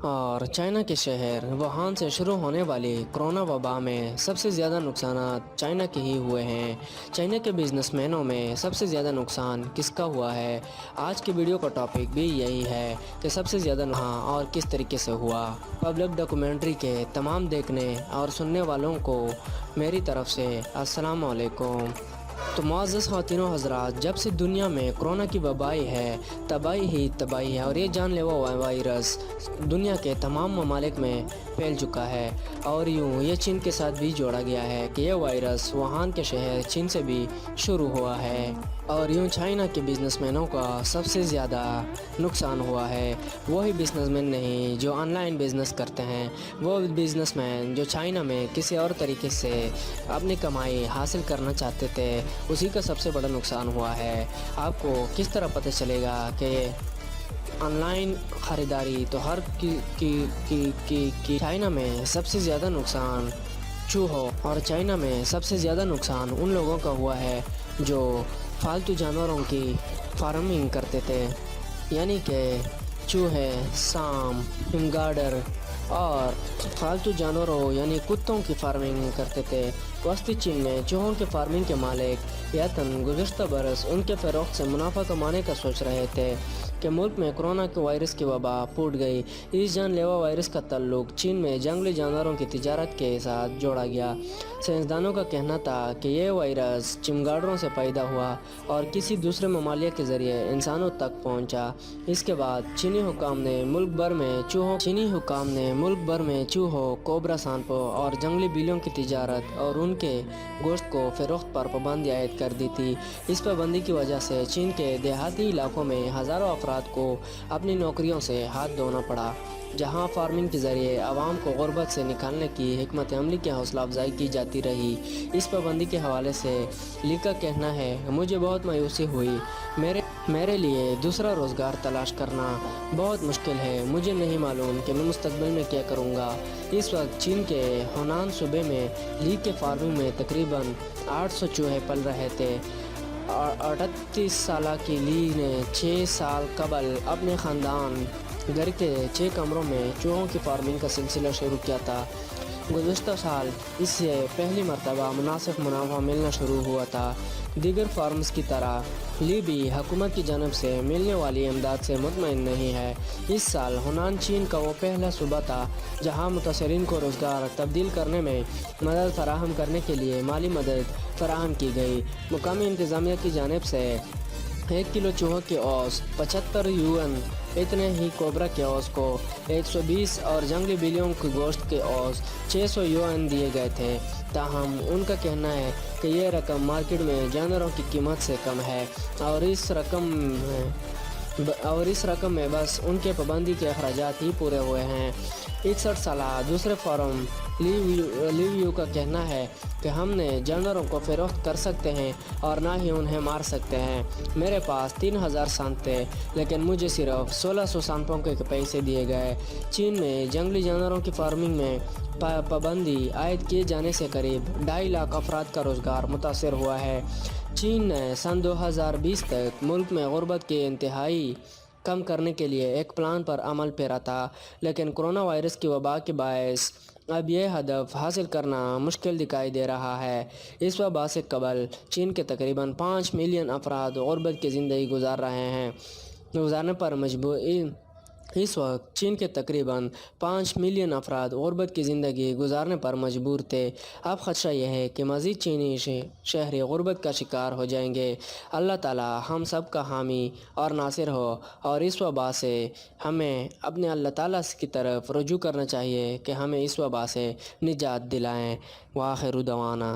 اور چائنا کے شہر ووہان سے شروع ہونے والی کرونا وبا میں سب سے زیادہ نقصانات چائنا کے ہی ہوئے ہیں۔ چائنا کے بزنس مینوں میں سب سے زیادہ نقصان کس کا ہوا ہے؟ آج کی ویڈیو کا ٹاپک بھی یہی ہے کہ سب سے زیادہ نقصان اور کس طریقے سے ہوا۔ پبلک ڈاکومنٹری کے تمام دیکھنے اور سننے والوں کو میری طرف سے السلام علیکم۔ تو معزز خواتین و حضرات، جب سے دنیا میں کرونا کی وبائی ہے، تباہی ہے اور یہ جان لیوا وائرس دنیا کے تمام ممالک میں پھیل چکا ہے، اور یوں یہ چین کے ساتھ بھی جوڑا گیا ہے کہ یہ وائرس ووہان کے شہر چین سے بھی شروع ہوا ہے، اور یوں چائنا کے بزنس مینوں کا سب سے زیادہ نقصان ہوا ہے۔ وہی بزنس مین نہیں جو آن لائن بزنس کرتے ہیں، وہ بزنس مین جو چائنا میں کسی اور طریقے سے اپنی کمائی حاصل کرنا چاہتے تھے، اسی کا سب سے بڑا نقصان ہوا ہے۔ آپ کو کس طرح پتہ چلے گا کہ آن لائن خریداری تو ہر کی چائنا میں سب سے زیادہ نقصان چوہوں، اور چائنا میں سب سے زیادہ نقصان ان لوگوں کا ہوا ہے جو پالتو جانوروں کی فارمنگ کرتے تھے، یعنی کہ چوہے، سانپ، چمگاڈر اور پالتو جانوروں یعنی کتوں کی فارمنگ کرتے تھے۔ وسطی چین میں چوہوں کی فارمنگ کے مالک یاتن گزشتہ برس ان کے فروخت سے منافع کمانے کا سوچ رہے تھے کہ ملک میں کرونا کے وائرس کی وبا پھوٹ گئی۔ اس جان لیوا وائرس کا تعلق چین میں جنگلی جانوروں کی تجارت کے ساتھ جوڑا گیا۔ سائنسدانوں کا کہنا تھا کہ یہ وائرس چمگاڈروں سے پیدا ہوا اور کسی دوسرے ممالیہ کے ذریعے انسانوں تک پہنچا۔ اس کے بعد چینی حکام نے ملک بھر میں چوہوں، کوبرا سانپوں اور جنگلی بلیوں کی تجارت اور ان کے گوشت کو فروخت پر پابندی عائد کر دی تھی۔ اس پابندی کی وجہ سے چین کے دیہاتی علاقوں میں ہزاروں افراد کو اپنی نوکریوں سے ہاتھ دھونا پڑا، جہاں فارمنگ کے ذریعے عوام کو غربت سے نکالنے کی حکمت عملی کی حوصلہ افزائی کی جاتی رہی۔ اس پابندی کے حوالے سے لی کا کہنا ہے، مجھے بہت مایوسی ہوئی۔ میرے لیے دوسرا روزگار تلاش کرنا بہت مشکل ہے۔ مجھے نہیں معلوم کہ میں مستقبل میں کیا کروں گا۔ اس وقت چین کے ہونان صوبے میں لی کے فارمنگ میں تقریباً 800 چوہے پل رہے تھے۔ 38 سالہ کی لی نے 6 سال قبل اپنے خاندان گھر کے 6 کمروں میں چوہوں کی فارمنگ کا سلسلہ شروع کیا تھا۔ گزشتہ سال اس سے پہلی مرتبہ مناسب منافع ملنا شروع ہوا تھا۔ دیگر فارمز کی طرح لی بھی حکومت کی جانب سے ملنے والی امداد سے مطمئن نہیں ہے۔ اس سال ہونان چین کا وہ پہلا صوبہ تھا جہاں متاثرین کو روزگار تبدیل کرنے میں مدد فراہم کرنے کے لیے مالی مدد فراہم کی گئی۔ مقامی انتظامیہ کی جانب سے 1 کلو چوہوں کی اوسط 75 یوان، اتنے ہی کوبرا کے اوسط کو 120 اور جنگلی بلیوں کے گوشت کے اوسط 600 یوان دیے گئے تھے۔ تاہم ان کا کہنا ہے کہ یہ رقم مارکیٹ میں جانوروں کی قیمت سے کم ہے، اور اس رقم میں بس ان کے پابندی کے اخراجات ہی پورے ہوئے ہیں۔ 61 سالہ دوسرے فارم لیویو کا کہنا ہے کہ ہم نے جانوروں کو فروخت کر سکتے ہیں اور نہ ہی انہیں مار سکتے ہیں۔ میرے پاس 3000 سانپ تھے، لیکن مجھے صرف 1600 سانپوں کے پیسے دیے گئے۔ چین میں جنگلی جانوروں کی فارمنگ میں پابندی عائد کیے جانے سے قریب 2.5 لاکھ افراد کا روزگار متاثر ہوا ہے۔ چین نے سن 2020 تک ملک میں غربت کی انتہائی کم کرنے کے لیے ایک پلان پر عمل پیرا تھا، لیکن کرونا وائرس کی وبا کے باعث اب یہ ہدف حاصل کرنا مشکل دکھائی دے رہا ہے۔ اس وبا سے قبل چین کے تقریباً 5 ملین افراد غربت کی زندگی گزارنے پر مجبور اس وقت چین کے تقریباً 5 ملین افراد غربت کی زندگی گزارنے پر مجبور تھے۔ اب خدشہ یہ ہے کہ مزید چینی شہری غربت کا شکار ہو جائیں گے۔ اللہ تعالی ہم سب کا حامی اور ناصر ہو، اور اس وبا سے ہمیں اپنے اللہ تعالی کی طرف رجوع کرنا چاہیے کہ ہمیں اس وبا سے نجات دلائیں۔ وآخر دعوانا